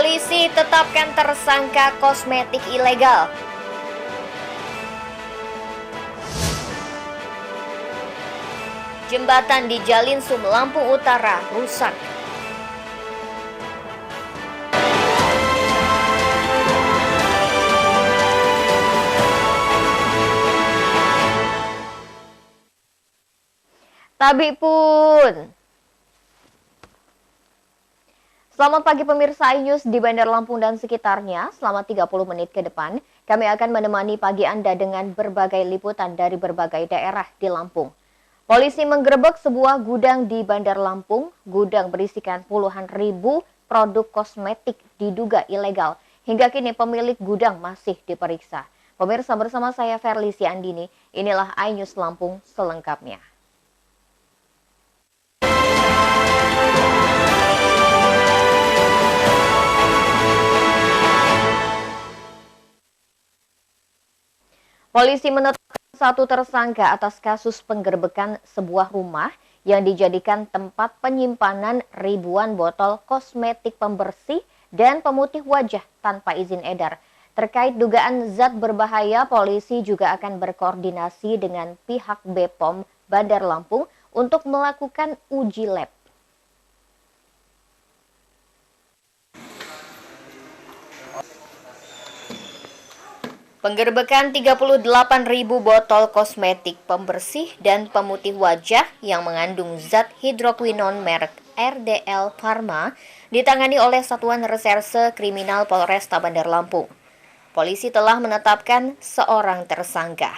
Polisi tetapkan tersangka kosmetik ilegal. Jembatan di Jalinsum, Lampung Utara rusak. Tabi pun. Selamat pagi pemirsa iNews di Bandar Lampung dan sekitarnya. Selama 30 menit ke depan, kami akan menemani pagi Anda dengan berbagai liputan dari berbagai daerah di Lampung. Polisi menggerebek sebuah gudang di Bandar Lampung. Gudang berisikan puluhan ribu produk kosmetik diduga ilegal. Hingga kini pemilik gudang masih diperiksa. Pemirsa, bersama saya Ferlisi Andini, inilah iNews Lampung selengkapnya. Polisi menetapkan satu tersangka atas kasus penggerbekan sebuah rumah yang dijadikan tempat penyimpanan ribuan botol kosmetik pembersih dan pemutih wajah tanpa izin edar. Terkait dugaan zat berbahaya, polisi juga akan berkoordinasi dengan pihak BPOM Bandar Lampung untuk melakukan uji lab. Penggerbekan 38.000 botol kosmetik pembersih dan pemutih wajah yang mengandung zat hidroquinon merek RDL Pharma ditangani oleh Satuan Reserse Kriminal Polresta Bandar Lampung. Polisi telah menetapkan seorang tersangka.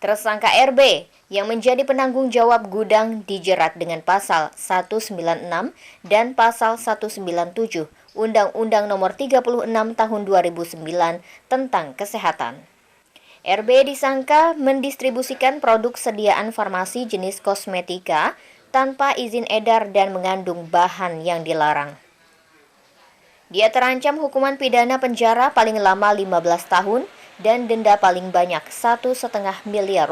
Tersangka RB yang menjadi penanggung jawab gudang dijerat dengan pasal 196 dan pasal 197 Undang-Undang Nomor 36 Tahun 2009 tentang Kesehatan. RB disangka mendistribusikan produk sediaan farmasi jenis kosmetika tanpa izin edar dan mengandung bahan yang dilarang. Dia terancam hukuman pidana penjara paling lama 15 tahun dan denda paling banyak Rp1,5 miliar.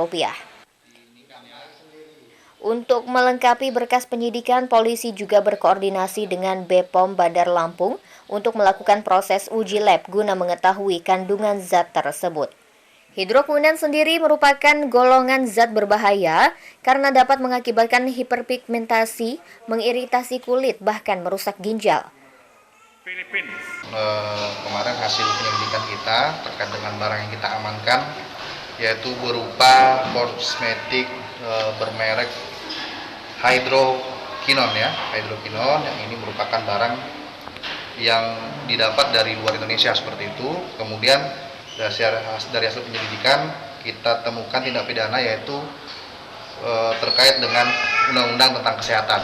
Untuk melengkapi berkas penyidikan, polisi juga berkoordinasi dengan BPOM Bandar Lampung untuk melakukan proses uji lab guna mengetahui kandungan zat tersebut. Hidroquinon sendiri merupakan golongan zat berbahaya karena dapat mengakibatkan hiperpigmentasi, mengiritasi kulit, bahkan merusak ginjal. Kemarin hasil penyelidikan kita terkait dengan barang yang kita amankan, yaitu berupa kosmetik bermerek hidroquinon yang ini merupakan barang yang didapat dari luar Indonesia seperti itu. Kemudian dari hasil penyelidikan kita temukan tindak pidana yaitu terkait dengan undang-undang tentang kesehatan.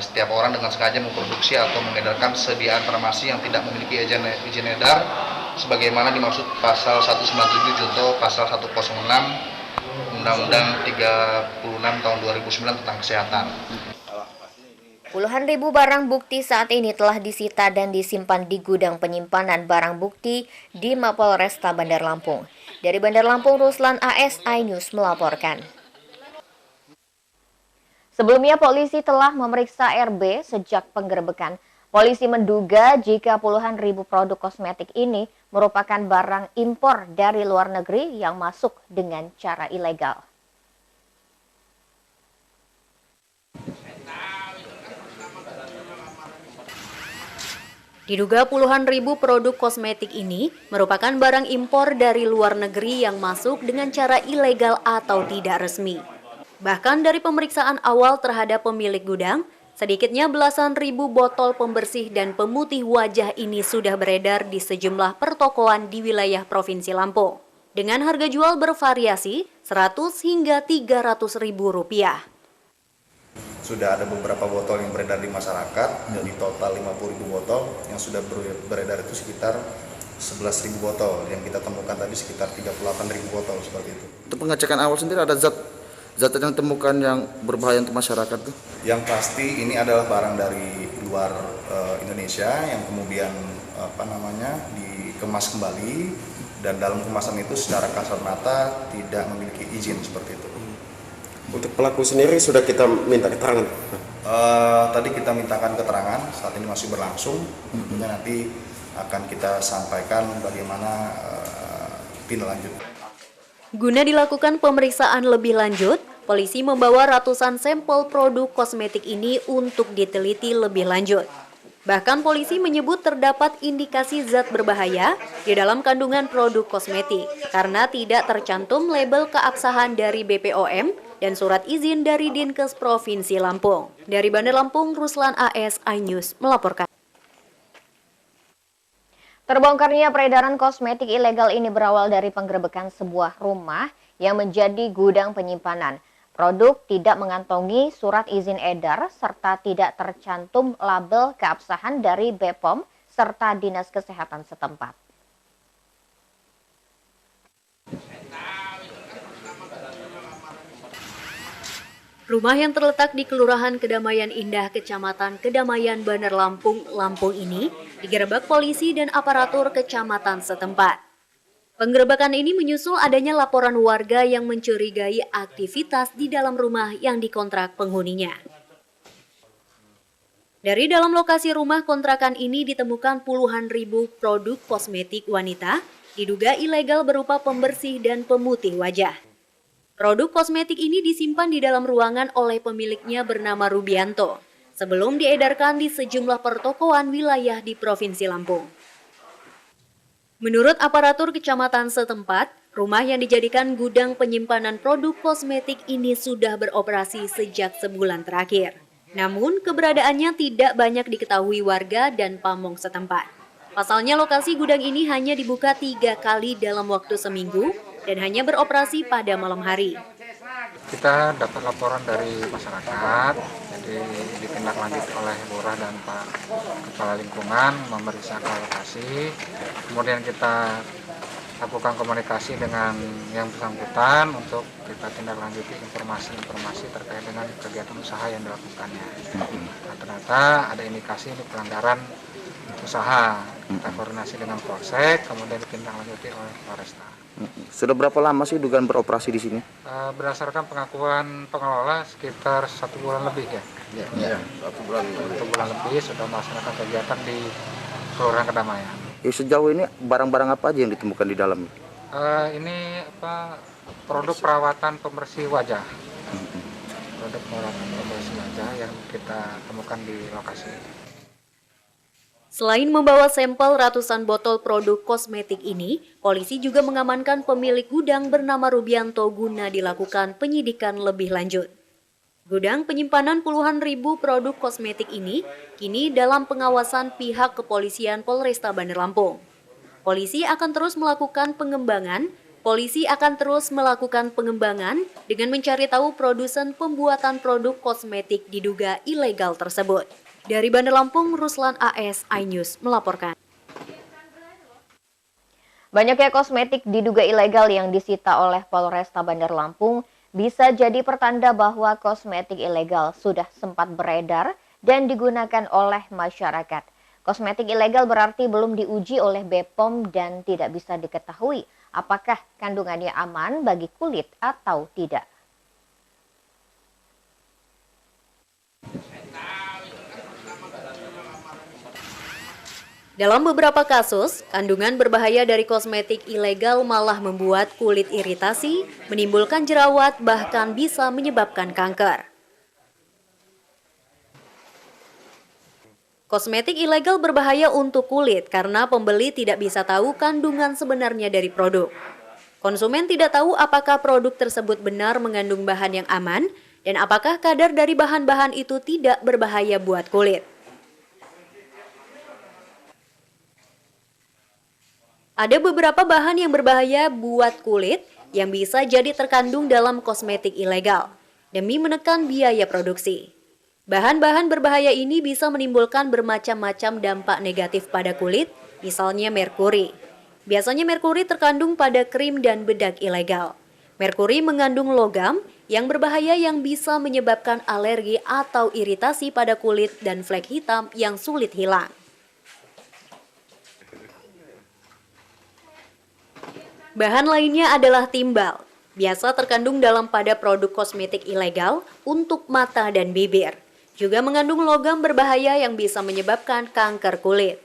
Setiap orang dengan sengaja memproduksi atau mengedarkan sediaan farmasi yang tidak memiliki izin edar sebagaimana dimaksud pasal 197 junto pasal 106 Undang-Undang 36 tahun 2009 tentang kesehatan. Puluhan ribu barang bukti saat ini telah disita dan disimpan di gudang penyimpanan barang bukti di Mapolresta Bandar Lampung. Dari Bandar Lampung, Ruslan AS, iNews melaporkan. Sebelumnya polisi telah memeriksa RB sejak penggerbekan. Polisi menduga jika puluhan ribu produk kosmetik ini merupakan barang impor dari luar negeri yang masuk dengan cara ilegal. Diduga puluhan ribu produk kosmetik ini merupakan barang impor dari luar negeri yang masuk dengan cara ilegal atau tidak resmi. Bahkan dari pemeriksaan awal terhadap pemilik gudang, sedikitnya belasan ribu botol pembersih dan pemutih wajah ini sudah beredar di sejumlah pertokoan di wilayah Provinsi Lampung. Dengan harga jual bervariasi 100 hingga 300 ribu rupiah. Sudah ada beberapa botol yang beredar di masyarakat, dari total 50.000 botol yang sudah beredar itu sekitar 11.000 botol, yang kita temukan tadi sekitar 38.000 botol seperti itu. Untuk pengecekan awal sendiri ada zat yang ditemukan yang berbahaya untuk masyarakat tuh? Yang pasti ini adalah barang dari luar Indonesia yang kemudian dikemas kembali dan dalam kemasan itu secara kasat mata tidak memiliki izin seperti itu. Untuk pelaku sendiri sudah kita minta keterangan? Tadi kita mintakan keterangan, saat ini masih berlangsung. Tentunya nanti akan kita sampaikan bagaimana tindak lanjut. Guna dilakukan pemeriksaan lebih lanjut, polisi membawa ratusan sampel produk kosmetik ini untuk diteliti lebih lanjut. Bahkan polisi menyebut terdapat indikasi zat berbahaya di dalam kandungan produk kosmetik karena tidak tercantum label keabsahan dari BPOM dan surat izin dari Dinkes Provinsi Lampung. Dari Bandar Lampung, Ruslan AS, iNews melaporkan. Terbongkarnya peredaran kosmetik ilegal ini berawal dari penggerebekan sebuah rumah yang menjadi gudang penyimpanan. Produk tidak mengantongi surat izin edar serta tidak tercantum label keabsahan dari BPOM serta Dinas Kesehatan setempat. Rumah yang terletak di Kelurahan Kedamaian Indah, Kecamatan Kedamaian, Bandar Lampung, Lampung ini digerebek polisi dan aparatur kecamatan setempat. Penggerebekan ini menyusul adanya laporan warga yang mencurigai aktivitas di dalam rumah yang dikontrak penghuninya. Dari dalam lokasi rumah kontrakan ini ditemukan puluhan ribu produk kosmetik wanita, diduga ilegal berupa pembersih dan pemutih wajah. Produk kosmetik ini disimpan di dalam ruangan oleh pemiliknya bernama Rubianto, sebelum diedarkan di sejumlah pertokoan wilayah di Provinsi Lampung. Menurut aparatur kecamatan setempat, rumah yang dijadikan gudang penyimpanan produk kosmetik ini sudah beroperasi sejak sebulan terakhir. Namun, keberadaannya tidak banyak diketahui warga dan pamong setempat. Pasalnya lokasi gudang ini hanya dibuka 3 kali dalam waktu seminggu dan hanya beroperasi pada malam hari. Kita dapat laporan dari masyarakat, jadi ditindaklanjuti oleh Lurah dan Pak Kepala Lingkungan memeriksa ke lokasi. Kemudian kita lakukan komunikasi dengan yang bersangkutan untuk kita tindaklanjuti informasi-informasi terkait dengan kegiatan usaha yang dilakukannya. Nah, ternyata ada indikasi ini pelanggaran usaha. Kita koordinasi dengan Polsek, kemudian ditindaklanjuti oleh Polresta. Sudah berapa lama sih dugaan beroperasi di sini? Berdasarkan pengakuan pengelola sekitar 1 bulan lebih ya. Ya, 1 bulan. 1 bulan lebih sudah melaksanakan kegiatan di Kelurahan Kedamaian. Sejauh ini barang-barang apa aja yang ditemukan di dalam? Ini produk perawatan pembersih wajah. Produk perawatan pembersih wajah yang kita temukan di lokasi. Selain membawa sampel ratusan botol produk kosmetik ini, polisi juga mengamankan pemilik gudang bernama Rubianto guna dilakukan penyidikan lebih lanjut. Gudang penyimpanan puluhan ribu produk kosmetik ini kini dalam pengawasan pihak kepolisian Polresta Bandar Lampung. Polisi akan terus melakukan pengembangan dengan mencari tahu produsen pembuatan produk kosmetik diduga ilegal tersebut. Dari Bandar Lampung, Ruslan AS, iNews melaporkan. Banyaknya kosmetik diduga ilegal yang disita oleh Polresta Bandar Lampung bisa jadi pertanda bahwa kosmetik ilegal sudah sempat beredar dan digunakan oleh masyarakat. Kosmetik ilegal berarti belum diuji oleh BPOM dan tidak bisa diketahui apakah kandungannya aman bagi kulit atau tidak. Dalam beberapa kasus, kandungan berbahaya dari kosmetik ilegal malah membuat kulit iritasi, menimbulkan jerawat, bahkan bisa menyebabkan kanker. Kosmetik ilegal berbahaya untuk kulit karena pembeli tidak bisa tahu kandungan sebenarnya dari produk. Konsumen tidak tahu apakah produk tersebut benar mengandung bahan yang aman dan apakah kadar dari bahan-bahan itu tidak berbahaya buat kulit. Ada beberapa bahan yang berbahaya buat kulit yang bisa jadi terkandung dalam kosmetik ilegal demi menekan biaya produksi. Bahan-bahan berbahaya ini bisa menimbulkan bermacam-macam dampak negatif pada kulit, misalnya merkuri. Biasanya merkuri terkandung pada krim dan bedak ilegal. Merkuri mengandung logam yang berbahaya yang bisa menyebabkan alergi atau iritasi pada kulit dan flek hitam yang sulit hilang. Bahan lainnya adalah timbal, biasa terkandung dalam pada produk kosmetik ilegal untuk mata dan bibir. juga mengandung logam berbahaya yang bisa menyebabkan kanker kulit.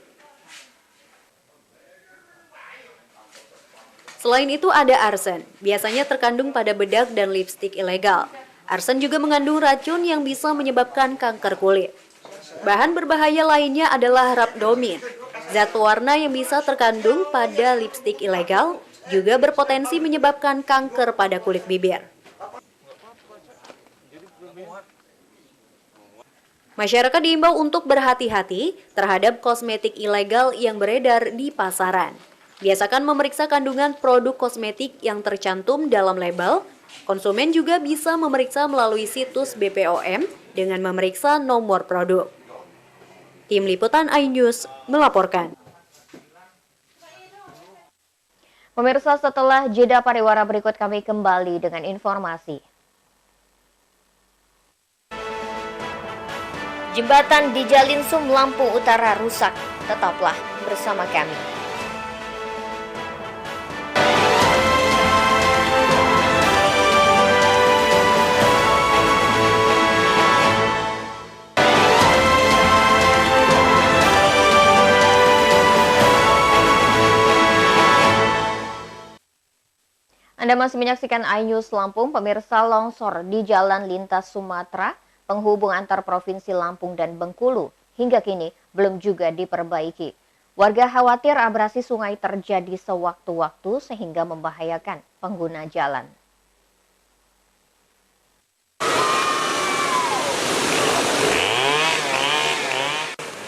Selain itu ada arsen, biasanya terkandung pada bedak dan lipstik ilegal. Arsen juga mengandung racun yang bisa menyebabkan kanker kulit. Bahan berbahaya lainnya adalah rhabdomin, zat pewarna yang bisa terkandung pada lipstik ilegal, juga berpotensi menyebabkan kanker pada kulit bibir. Masyarakat diimbau untuk berhati-hati terhadap kosmetik ilegal yang beredar di pasaran. Biasakan memeriksa kandungan produk kosmetik yang tercantum dalam label. Konsumen juga bisa memeriksa melalui situs BPOM dengan memeriksa nomor produk. Tim Liputan iNews melaporkan. Pemirsa, setelah jeda pariwara berikut kami kembali dengan informasi. Jembatan di Jalinsum, Lampung Utara rusak. Tetaplah bersama kami. Anda masih menyaksikan iNews Lampung. Pemirsa, longsor di Jalan Lintas Sumatera penghubung antar Provinsi Lampung dan Bengkulu hingga kini belum juga diperbaiki. Warga khawatir abrasi sungai terjadi sewaktu-waktu sehingga membahayakan pengguna jalan.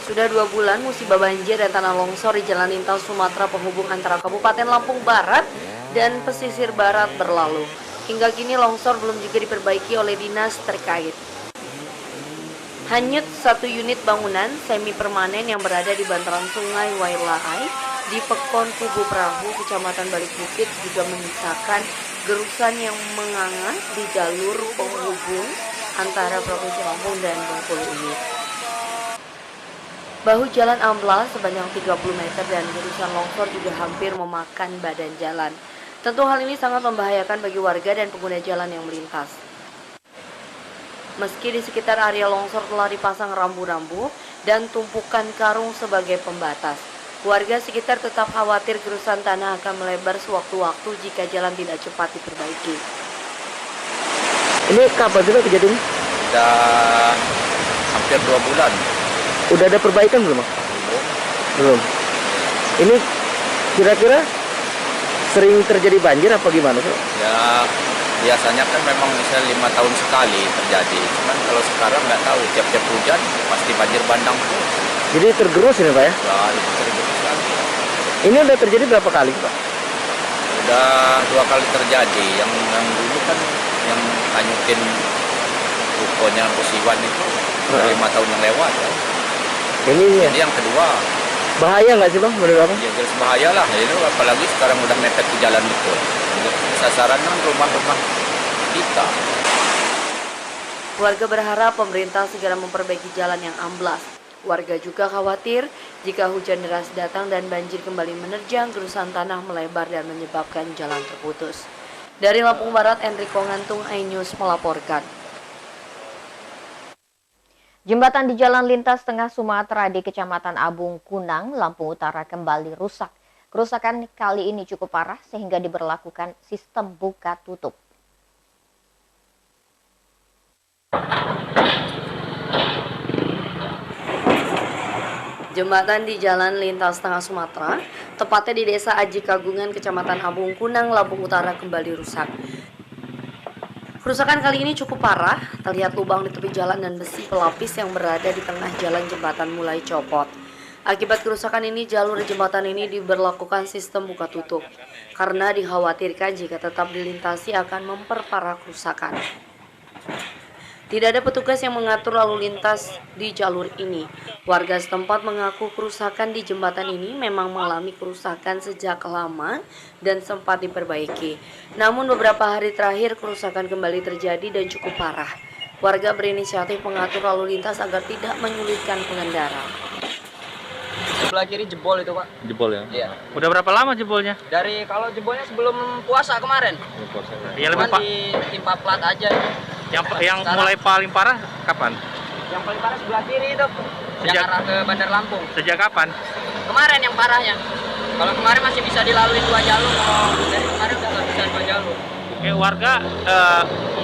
Sudah 2 bulan musibah banjir dan tanah longsor di Jalan Lintas Sumatera penghubung antara Kabupaten Lampung Barat dan pesisir barat berlalu. Hingga kini longsor belum juga diperbaiki oleh dinas terkait. Hanyut 1 unit bangunan semi permanen yang berada di bantaran sungai Wailai di Pekon Kubu Perahu, Kecamatan Balik Bukit juga menyisakan gerusan yang menganga di jalur penghubung antara Provinsi Lampung dan Bengkulu ini. Bahu jalan amblas sepanjang 30 meter dan gerusan longsor juga hampir memakan badan jalan. Tentu hal ini sangat membahayakan bagi warga dan pengguna jalan yang melintas. Meski di sekitar area longsor telah dipasang rambu-rambu dan tumpukan karung sebagai pembatas, warga sekitar tetap khawatir gerusan tanah akan melebar sewaktu-waktu jika jalan tidak cepat diperbaiki. Ini kapan sih kejadiannya? Sudah hampir 2 bulan. Udah ada perbaikan belum? Belum. Ini kira-kira sering terjadi banjir apa gimana sih? Ya biasanya kan memang misalnya 5 tahun sekali terjadi. Cuman kalau sekarang nggak tahu, tiap-tiap hujan pasti banjir bandang. Jadi tergerus ini Pak ya? Ya itu tergerus lagi. Ini udah terjadi berapa kali Pak? Udah 2 kali terjadi. Yang dulu kan yang hanyutin rukonya Pusiwan itu 5 tahun yang lewat ya. Ini ya? Jadi yang kedua. Bahaya nggak sih Bang menurut Abang? Ya jelas bahaya lah. Itu apalagi sekarang udah mepet di jalan itu. Sasaran kan rumah-rumah kita. Warga berharap pemerintah segera memperbaiki jalan yang amblas. Warga juga khawatir jika hujan deras datang dan banjir kembali menerjang, gerusan tanah melebar dan menyebabkan jalan terputus. Dari Lampung Barat, Enrico Ngantung, iNews melaporkan. Jembatan di Jalan Lintas Tengah Sumatera di Kecamatan Abung Kunang, Lampung Utara kembali rusak. Kerusakan kali ini cukup parah sehingga diberlakukan sistem buka tutup. Jembatan di Jalan Lintas Tengah Sumatera, tepatnya di Desa Aji Kagungan, Kecamatan Abung Kunang, Lampung Utara kembali rusak. Kerusakan kali ini cukup parah, terlihat lubang di tepi jalan dan besi pelapis yang berada di tengah jalan jembatan mulai copot. Akibat kerusakan ini, jalur jembatan ini diberlakukan sistem buka tutup, karena dikhawatirkan jika tetap dilintasi akan memperparah kerusakan. Tidak ada petugas yang mengatur lalu lintas di jalur ini. Warga setempat mengaku kerusakan di jembatan ini memang mengalami kerusakan sejak lama dan sempat diperbaiki. Namun beberapa hari terakhir kerusakan kembali terjadi dan cukup parah. Warga berinisiatif mengatur lalu lintas agar tidak menyulitkan pengendara. Sebelah kiri jebol itu Pak. Jebol ya? Iya. Udah berapa lama jebolnya? Dari kalau jebolnya sebelum puasa kemarin. Ya lebih Cuman ditimpa plat aja. Yang mulai paling parah kapan? Yang paling parah sebelah kiri itu. Yang Sejak- arah ke Bandar Lampung. Sejak kapan? Kemarin yang parahnya. Kalau kemarin masih bisa dilalui 2 jalur, kalau dari kemarin udah nggak bisa 2 jalur. Oke, warga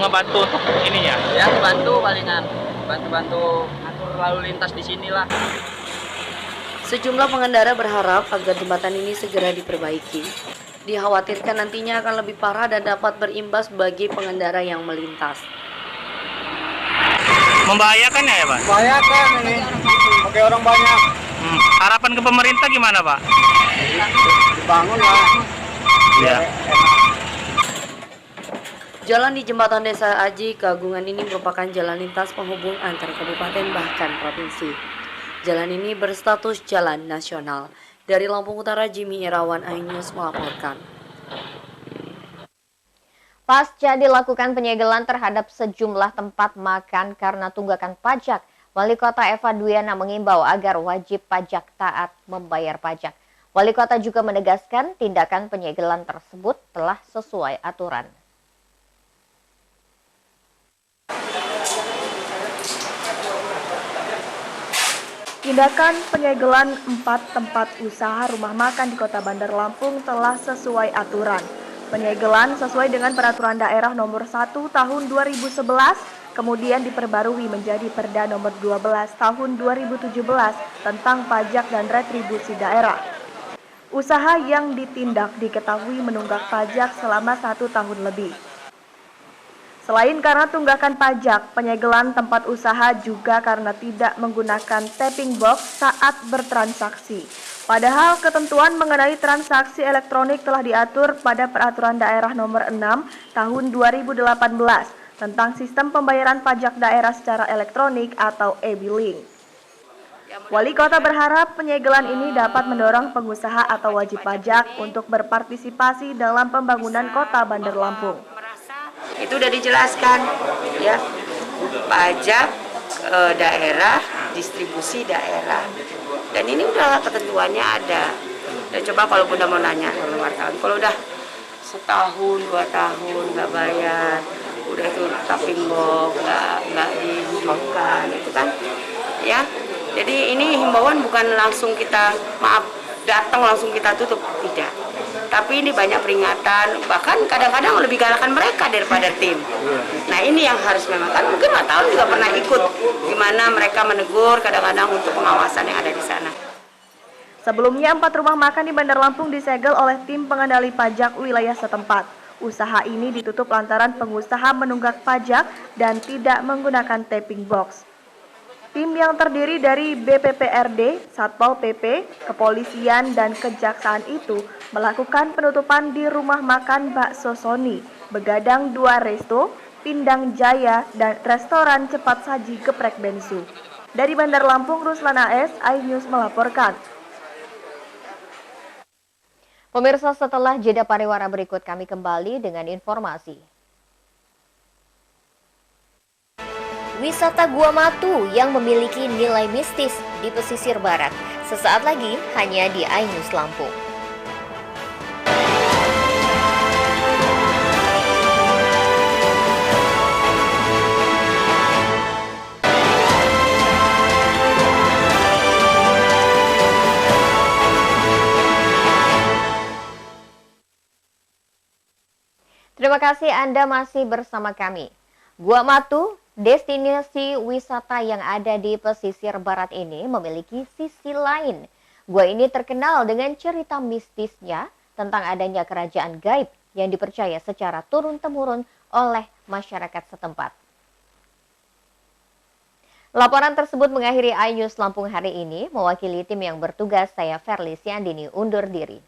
ngebantu untuk ininya. Ya dibantu palingan, bantu ngatur lalu lintas di sinilah. Sejumlah pengendara berharap agar jembatan ini segera diperbaiki. Dikhawatirkan nantinya akan lebih parah dan dapat berimbas bagi pengendara yang melintas. Membahayakan ya, Pak? Membahayakan ini, pakai orang banyak. Harapan ke pemerintah gimana, Pak? Dibangun lah. Ya. Jalan di jembatan Desa Aji Keagungan ini merupakan jalan lintas penghubung antar kabupaten bahkan provinsi. Jalan ini berstatus jalan nasional. Dari Lampung Utara, Jimmy Irawan, iNews melaporkan. Pasca dilakukan penyegelan terhadap sejumlah tempat makan karena tunggakan pajak, Wali Kota Eva Dwiana mengimbau agar wajib pajak taat membayar pajak. Wali Kota juga menegaskan tindakan penyegelan tersebut telah sesuai aturan. Tindakan penyegelan 4 tempat usaha rumah makan di Kota Bandar Lampung telah sesuai aturan. Penyegelan sesuai dengan Peraturan Daerah Nomor 1 Tahun 2011, kemudian diperbarui menjadi Perda Nomor 12 Tahun 2017 tentang pajak dan retribusi daerah. Usaha yang ditindak diketahui menunggak pajak selama 1 tahun lebih. Selain karena tunggakan pajak, penyegelan tempat usaha juga karena tidak menggunakan tapping box saat bertransaksi. Padahal ketentuan mengenai transaksi elektronik telah diatur pada Peraturan Daerah Nomor 6 Tahun 2018 tentang sistem pembayaran pajak daerah secara elektronik atau e-billing. Wali Kota berharap penyegelan ini dapat mendorong pengusaha atau wajib pajak untuk berpartisipasi dalam pembangunan Kota Bandar Lampung. Itu udah dijelaskan ya, pajak daerah, distribusi daerah, dan ini udah ketentuannya ada. Dan coba kalau Bunda mau nanya kalau wartawan, kalau udah setahun 2 tahun nggak bayar, udah itu tapping box nggak dihidupkan, itu kan ya. Jadi ini himbauan bukan langsung kita datang langsung kita tutup, tidak. Tapi ini banyak peringatan, bahkan kadang-kadang lebih galakan mereka daripada tim. Nah ini yang harus memang, kan mungkin Pak Tahun juga pernah ikut gimana mereka menegur kadang-kadang untuk pengawasan yang ada di sana. Sebelumnya 4 rumah makan di Bandar Lampung disegel oleh tim pengendali pajak wilayah setempat. Usaha ini ditutup lantaran pengusaha menunggak pajak dan tidak menggunakan tapping box. Tim yang terdiri dari BPPRD, Satpol PP, Kepolisian, dan Kejaksaan itu melakukan penutupan di rumah makan Bakso Sony, Begadang 2 Resto, Pindang Jaya, dan restoran cepat saji Geprek Bensu. Dari Bandar Lampung, Ruslana S, iNews melaporkan. Pemirsa, setelah jeda pariwara berikut kami kembali dengan informasi. Wisata Gua Matu yang memiliki nilai mistis di pesisir barat. Sesaat lagi hanya di iNews Lampung. Terima kasih Anda masih bersama kami. Gua Matu, destinasi wisata yang ada di pesisir barat ini memiliki sisi lain. Gua ini terkenal dengan cerita mistisnya tentang adanya kerajaan gaib yang dipercaya secara turun-temurun oleh masyarakat setempat. Laporan tersebut mengakhiri iNews Lampung hari ini. Mewakili tim yang bertugas, saya Verly Siandini undur diri.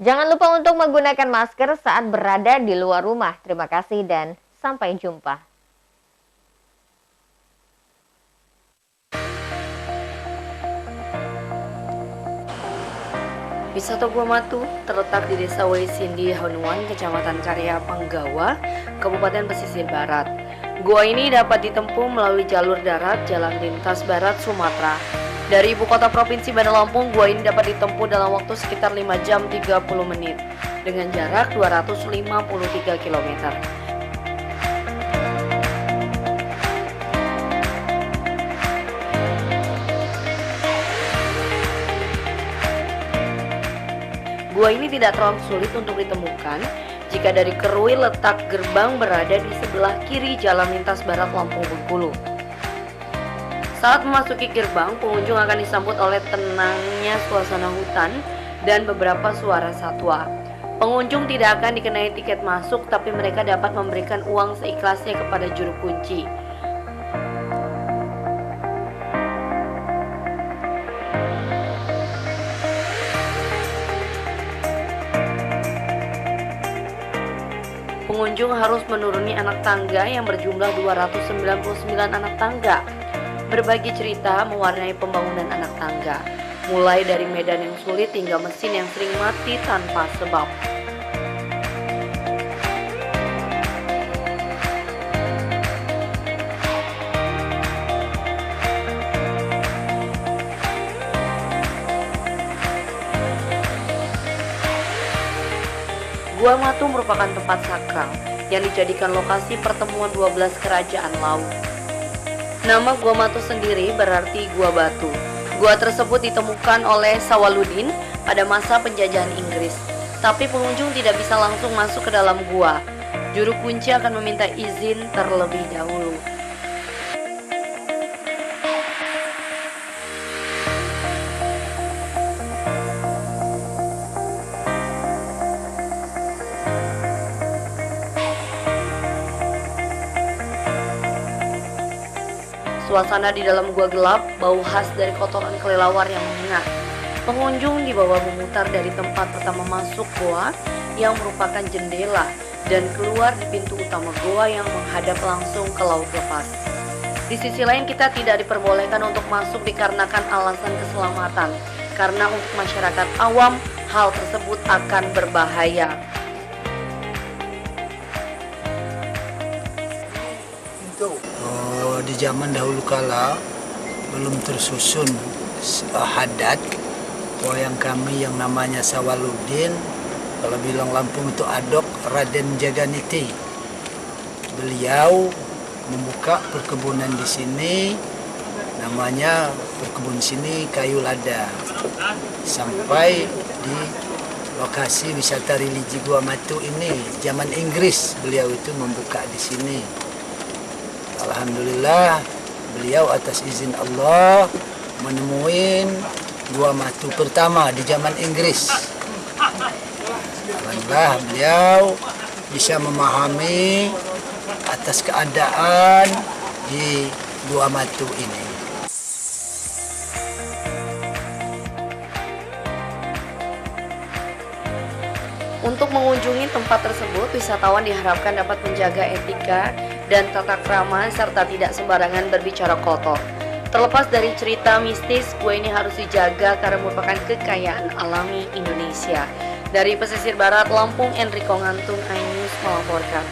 Jangan lupa untuk menggunakan masker saat berada di luar rumah. Terima kasih dan sampai jumpa. Wisata Gua Matu terletak di Desa Waisindi, Hanuan, Kecamatan Karya Panggawa, Kabupaten Pesisir Barat. Gua ini dapat ditempuh melalui jalur darat Jalan Lintas Barat Sumatera. Dari ibu kota provinsi Bandar Lampung, gua ini dapat ditempuh dalam waktu sekitar 5 jam 30 menit dengan jarak 253 km. Gua ini tidak terlalu sulit untuk ditemukan jika dari Kerui letak gerbang berada di sebelah kiri jalan lintas barat Lampung Bengkulu. Saat memasuki gerbang, pengunjung akan disambut oleh tenangnya suasana hutan dan beberapa suara satwa. Pengunjung tidak akan dikenai tiket masuk, tapi mereka dapat memberikan uang seikhlasnya kepada juru kunci. Pengunjung harus menuruni anak tangga yang berjumlah 299 anak tangga. Berbagi cerita mewarnai pembangunan anak tangga, mulai dari medan yang sulit hingga mesin yang sering mati tanpa sebab. Gua Matu merupakan tempat sakral yang dijadikan lokasi pertemuan 12 kerajaan laut. Nama Gua Matu sendiri berarti Gua Batu. Gua tersebut ditemukan oleh Sawaluddin pada masa penjajahan Inggris. Tapi pengunjung tidak bisa langsung masuk ke dalam gua. Juru kunci akan meminta izin terlebih dahulu. Suasana di dalam gua gelap, bau khas dari kotoran kelelawar yang menyengat. Pengunjung dibawa memutar dari tempat pertama masuk gua yang merupakan jendela dan keluar di pintu utama gua yang menghadap langsung ke laut lepas. Di sisi lain kita tidak diperbolehkan untuk masuk dikarenakan alasan keselamatan, karena untuk masyarakat awam hal tersebut akan berbahaya. Di zaman dahulu kala belum tersusun hadat, wayang kami yang namanya Sawaluddin, kalau bilang Lampung itu Adok Raden Jaganiti. Beliau membuka perkebunan di sini, namanya perkebun sini Kayu Lada, sampai di lokasi wisata religi Gua Matu ini zaman Inggris beliau itu membuka di sini. Alhamdulillah beliau atas izin Allah menemuin Gua Matu pertama di zaman Inggris. Alhamdulillah beliau bisa memahami atas keadaan di Gua Matu ini. Untuk mengunjungi tempat tersebut, wisatawan diharapkan dapat menjaga etika dan tata krama serta tidak sembarangan berbicara kotor. Terlepas dari cerita mistis, gua ini harus dijaga karena merupakan kekayaan alami Indonesia. Dari pesisir barat Lampung, Enrico Ngantung, iNews melaporkan.